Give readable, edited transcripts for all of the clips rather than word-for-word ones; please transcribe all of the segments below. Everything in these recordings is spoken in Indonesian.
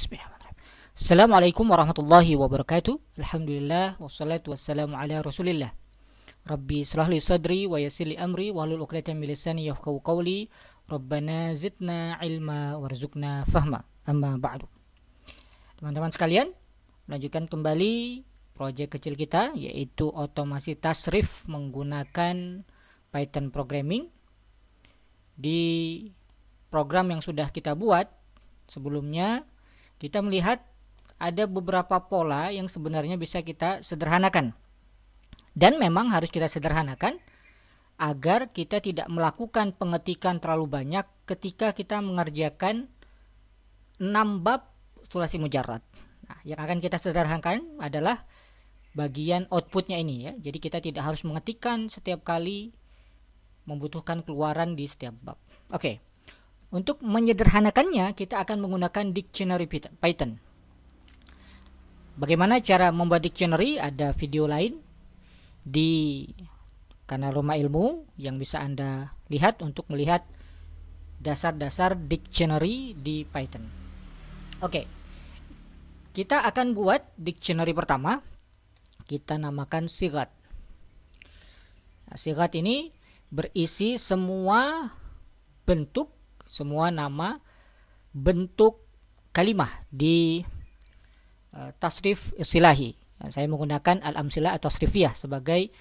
Bismillahirrahmanirrahim. Assalamualaikum warahmatullahi wabarakatuh. Alhamdulillah wassalatu wassalamu ala Rasulillah. Rabbi shrah li sadri wa yassir li amri wahlul 'uqdatam min lisani yafqahu qawli. Rabbana zidna ilma warzuqna fahma. Amma ba'du. Teman-teman sekalian, melanjutkan kembali proyek kecil kita, yaitu otomasi tasrif menggunakan Python programming. Di program yang sudah kita buat sebelumnya, kita melihat ada beberapa pola yang sebenarnya bisa kita sederhanakan, dan memang harus kita sederhanakan agar kita tidak melakukan pengetikan terlalu banyak ketika kita mengerjakan 6 bab sulasi mujarrad. Nah, yang akan kita sederhanakan adalah bagian outputnya ini, ya. Jadi kita tidak harus mengetikkan setiap kali, membutuhkan keluaran di setiap bab. Oke. Untuk menyederhanakannya, kita akan menggunakan dictionary Python. Bagaimana cara membuat dictionary? Ada video lain di kanal Rumah Ilmu yang bisa Anda lihat untuk melihat dasar-dasar dictionary di Python. Oke. Kita akan buat dictionary pertama. Kita namakan sigat. Nah, sigat ini berisi semua bentuk, semua nama bentuk kalimah di tasrif istilahi. Saya menggunakan al-amsilah atau tasrifiyah sebagai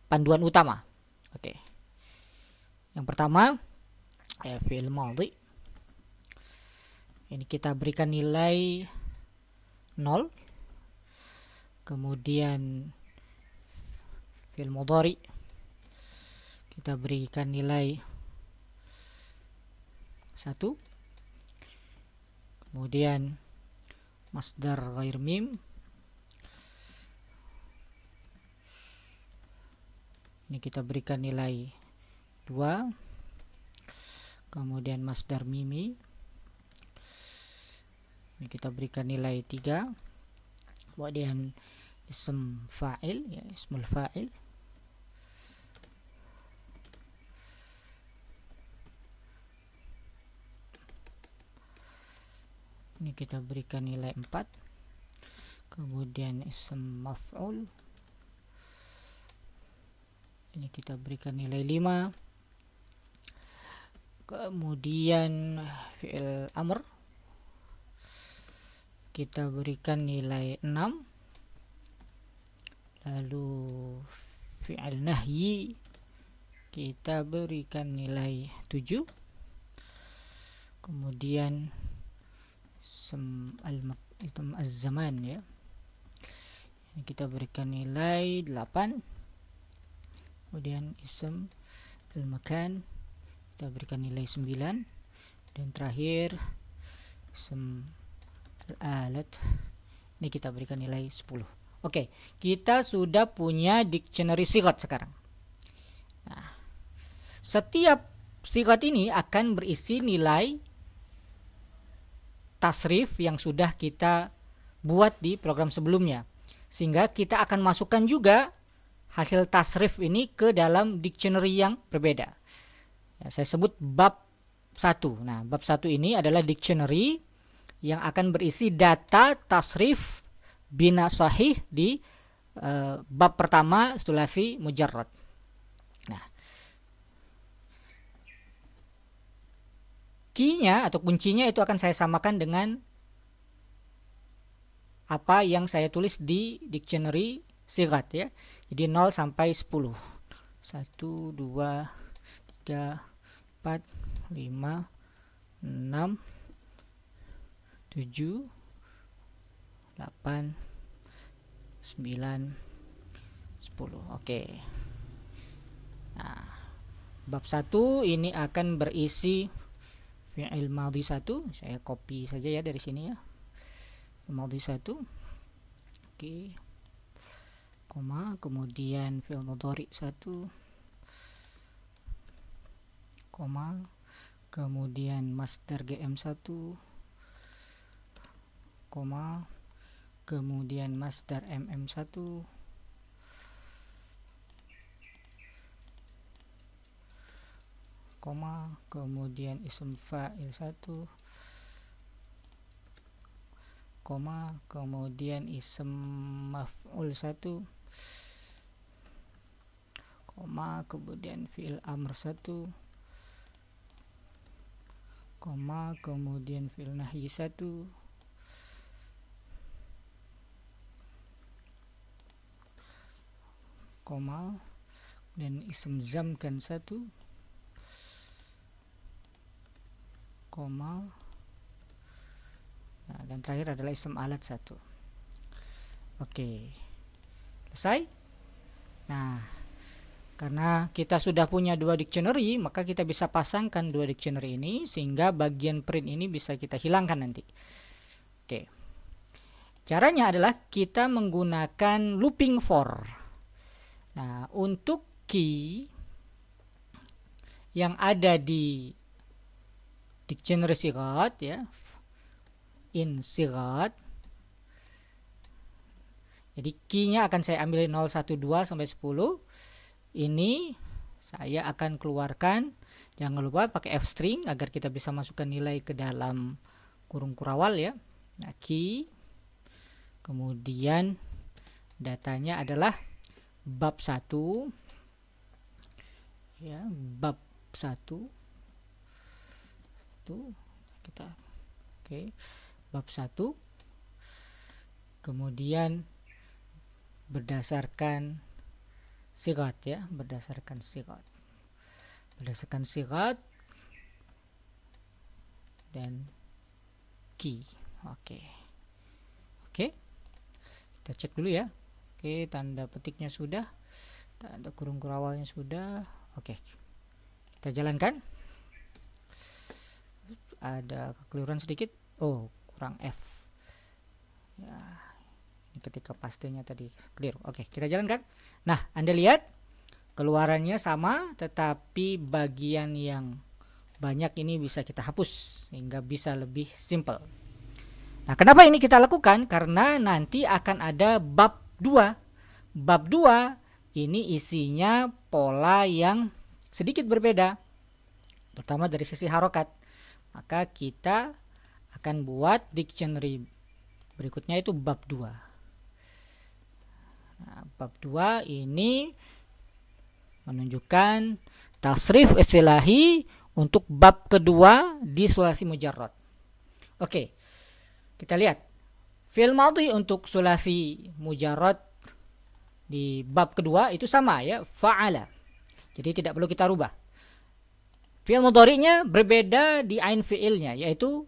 panduan utama. Oke. Yang pertama, fi'il madhi. Ini kita berikan nilai 0. Kemudian fi'il mudhari kita berikan nilai 1. Kemudian masdar ghair mim ini kita berikan nilai 2. Kemudian masdar mimi ini kita berikan nilai 3. Kemudian ism fa'il, ya, ismul fa'il ini kita berikan nilai 4. Kemudian ism maf'ul ini kita berikan nilai 5. Kemudian fi'il amr kita berikan nilai 6. Lalu fi'il nahyi kita berikan nilai 7. Kemudian ism az-zaman, ya, ini kita berikan nilai 8. Kemudian ism al-makan kita berikan nilai 9. Dan terakhir ism al-alat ini kita berikan nilai 10. Oke, kita sudah punya dictionary sigat sekarang. Nah, setiap sigat ini akan berisi nilai tasrif yang sudah kita buat di program sebelumnya, sehingga kita akan masukkan juga hasil tasrif ini ke dalam dictionary yang berbeda. Ya, saya sebut bab 1. Nah, bab 1 ini adalah dictionary yang akan berisi data tasrif bina sahih di bab pertama sulasi mujarrad. Nah, key-nya atau kuncinya itu akan saya samakan dengan apa yang saya tulis di dictionary sigat, ya. Jadi 0 sampai 10. 1 2 3 4 5 6 7 8 9 10. Oke. Nah, bab 1 ini akan berisi fi'il madhi 1. Saya copy saja ya dari sini, ya. Madhi 1. Oke. Koma, kemudian fi'il mudhari 1. Koma, kemudian masdar gm 1. Koma, kemudian masdar mm1, koma, kemudian ism fa'il 1, koma, kemudian ism maf'ul 1, koma, kemudian fi'il amr 1, koma, kemudian fi'il nahyi 1, koma, dan ism zamkan 1, koma, nah, dan terakhir adalah ism alat 1. Oke, selesai. Nah, karena kita sudah punya dua dictionary, maka kita bisa pasangkan dua dictionary ini sehingga bagian print ini bisa kita hilangkan nanti. Oke, caranya adalah kita menggunakan looping for. Nah, untuk key yang ada di dictionary sighat ya, in sighat, jadi key-nya akan saya ambil 0, 1, 2 sampai 10. Ini saya akan keluarkan, jangan lupa pakai f string agar kita bisa masukkan nilai ke dalam kurung kurawal ya. Nah, key, kemudian datanya adalah bab 1 ya, bab 1 kita bab 1, kemudian berdasarkan sighat ya, berdasarkan sighat dan key. Oke, kita cek dulu ya. Oke, tanda petiknya sudah, tanda kurung kurawalnya sudah. Oke, kita jalankan. Ada kekeliruan sedikit, kurang F ya, ini ketika pastenya tadi keliru. Oke, kita jalankan. Nah, Anda lihat keluarannya sama, tetapi bagian yang banyak ini bisa kita hapus sehingga bisa lebih simple. Nah, kenapa ini kita lakukan? Karena nanti akan ada bab 2. Bab 2 ini isinya pola yang sedikit berbeda, terutama dari sisi harokat. Maka kita akan buat dictionary berikutnya itu bab 2. Nah, bab 2 ini menunjukkan tasrif istilahi untuk bab kedua di sulasi mujarrad. Oke, kita lihat fi'il madhi untuk sulasi mujarrad di bab kedua itu sama ya, fa'ala. Jadi tidak perlu kita rubah. Fi'il mudhari'nya berbeda di ain fi'ilnya, yaitu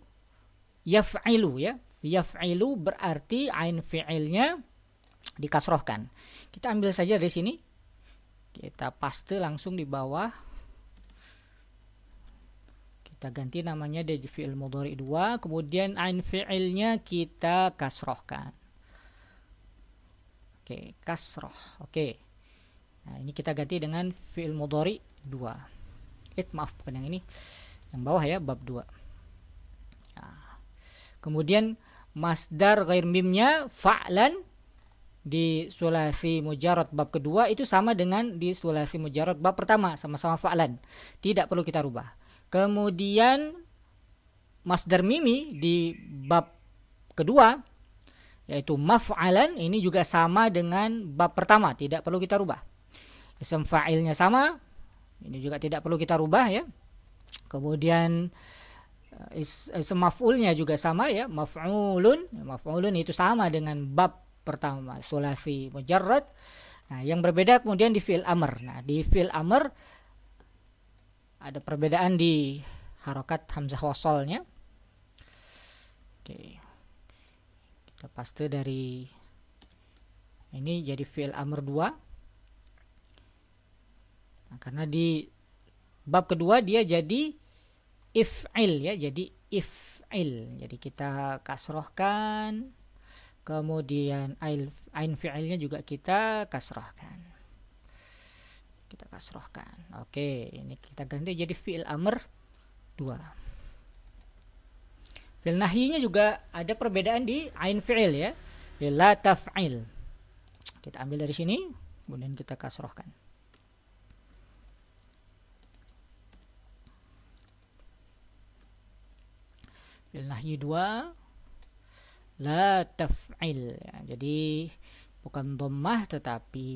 yaf'ilu ya. Yaf'ilu berarti ain fi'ilnya dikasrohkan. Kita ambil saja dari sini, kita paste langsung di bawah, kita ganti namanya dari fi'il mudhari' 2, kemudian ain fi'ilnya kita kasrohkan. Oke, kasroh. Oke, nah ini kita ganti dengan fi'il mudhari' 2. Maaf, bukan yang ini, yang bawah ya, bab 2. Nah, kemudian masdar ghair mimnya fa'lan di sulasi mujarrad bab kedua itu sama dengan di sulasi mujarrad bab pertama, sama-sama fa'lan, tidak perlu kita rubah. Kemudian masdar mimi di bab kedua yaitu maf'alan, ini juga sama dengan bab pertama, tidak perlu kita rubah. Ism fa'ilnya sama, ini juga tidak perlu kita rubah ya. Kemudian ism maf'ulnya juga sama ya, maf'ulun. Maf'ulun itu sama dengan bab pertama sulasi mujarrad. Nah, yang berbeda kemudian di fi'il amr. Nah, di fi'il amr ada perbedaan di harokat hamzah wasolnya. Oke, kita paste dari ini jadi fi'il amr 2. Nah, karena di bab kedua dia jadi if'il ya, jadi if'il. Jadi kita kasrohkan, kemudian ain fi'ilnya juga kita kasrohkan. Oke, ini kita ganti jadi fi'il amr 2. Fi'il nahyinya juga ada perbedaan di ain fi'il ya, la taf'il. Kita ambil dari sini, kemudian kita kasrohkan. Fi'il nahyi 2, la taf'il. Ya, jadi bukan dhammah tetapi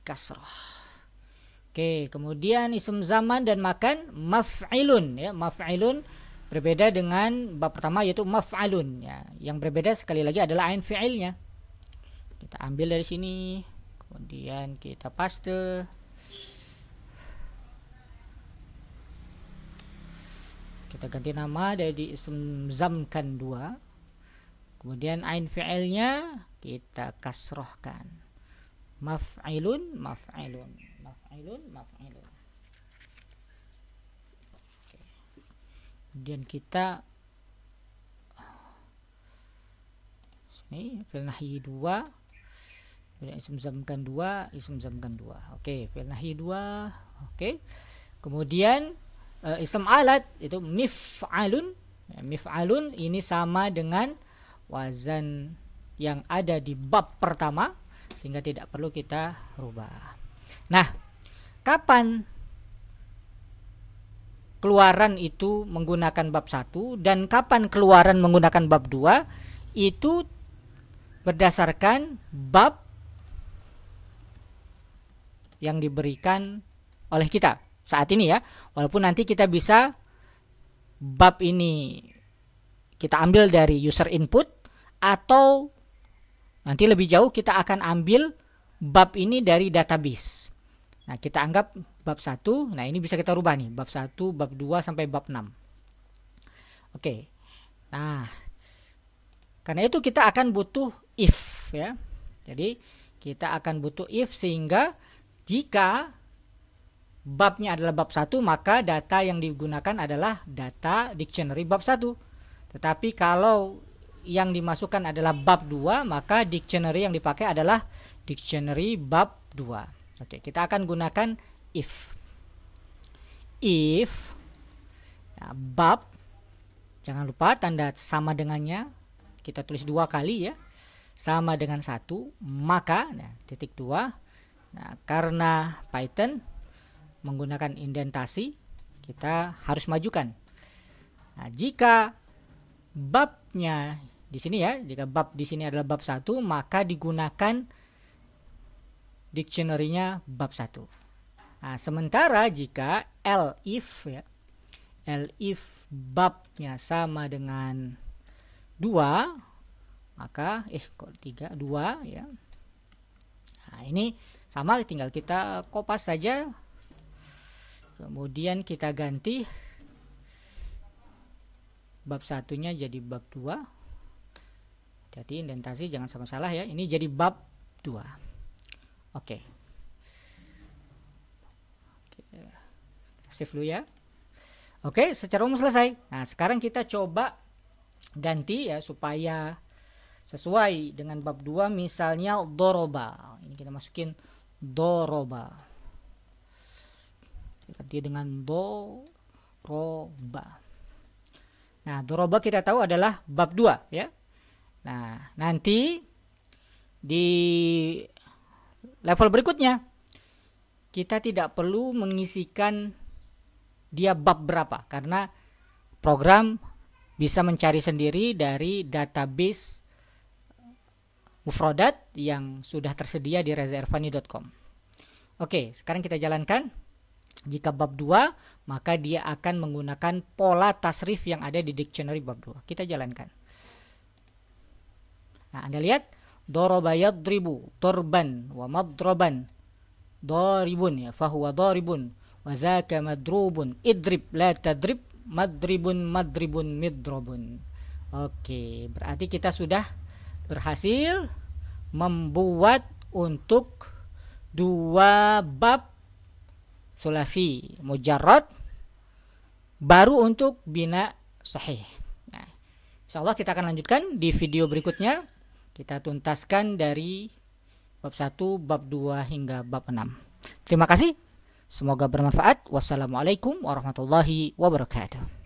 kasrah. Oke, kemudian isim zaman dan makan maf'ilun ya. Maf'ilun berbeda dengan bab pertama yaitu maf'alun ya. Yang berbeda sekali lagi adalah ain fi'ilnya. Kita ambil dari sini, kemudian kita paste. Kita ganti nama dari isim zamkan 2. Kemudian ain fi'ilnya kita kasrohkan. Maf'ilun, maf'ilun, maf'ilun, maf'ilun. Kemudian kita sini fi'il nahyi 2, kemudian isim zamkan 2, isim zamkan 2. Oke, fi'il nahyi 2. Oke. Kemudian isim alat itu mif'alun. Ya, mif'alun ini sama dengan wazan yang ada di bab pertama, sehingga tidak perlu kita rubah. Nah, kapan keluaran itu menggunakan bab 1 dan kapan keluaran menggunakan bab 2 itu berdasarkan bab yang diberikan oleh kita saat ini ya. Walaupun nanti kita bisa bab ini kita ambil dari user input, atau nanti lebih jauh kita akan ambil bab ini dari database. Nah, kita anggap bab 1. Nah, ini bisa kita rubah nih, bab 1, bab 2 sampai bab 6. Oke. Nah, karena itu kita akan butuh if ya. Jadi kita akan butuh if, sehingga jika babnya adalah bab 1, maka data yang digunakan adalah data dictionary bab 1. Tetapi kalau yang dimasukkan adalah bab 2, maka dictionary yang dipakai adalah dictionary bab 2. Oke, kita akan gunakan if. If ya, bab, jangan lupa tanda sama dengannya kita tulis 2 kali ya, sama dengan 1, maka nah, titik 2. Nah, karena Python menggunakan indentasi, kita harus majukan. Nah, jika babnya di sini ya, jika bab di sini adalah bab 1, maka digunakan dictionary-nya bab 1. Nah, sementara jika elif ya, elif babnya sama dengan 2, maka kok 3, 2 ya. Nah, ini sama, tinggal kita kopas saja. Kemudian kita ganti bab 1-nya jadi bab 2. Jadi indentasi jangan sama salah ya. Ini jadi bab 2. Oke. Save dulu ya. Oke, secara umum selesai. Nah, sekarang kita coba ganti ya supaya sesuai dengan bab 2. Misalnya doroba. Ini kita masukin doroba. Ganti dengan doroba. Nah, doroba kita tahu adalah bab 2 ya. Nah, nanti di level berikutnya kita tidak perlu mengisikan dia bab berapa, karena program bisa mencari sendiri dari database mufradat yang sudah tersedia di rezairfani.com. Oke, sekarang kita jalankan. Jika bab 2, maka dia akan menggunakan pola tasrif yang ada di dictionary bab 2. Kita jalankan. Nah, Anda lihat doroba yadribu dorban wa madroban, doribun ya, fahuwa doribun wa zaka madrubun, idrib la tadrib, madribun madribun midrobun. Oke, berarti kita sudah berhasil membuat untuk 2 bab sulasi mujarrad baru untuk bina sahih. Nah, insyaallah kita akan lanjutkan di video berikutnya. Kita tuntaskan dari bab 1, bab 2 hingga bab 6. Terima kasih. Semoga bermanfaat. Wassalamualaikum warahmatullahi wabarakatuh.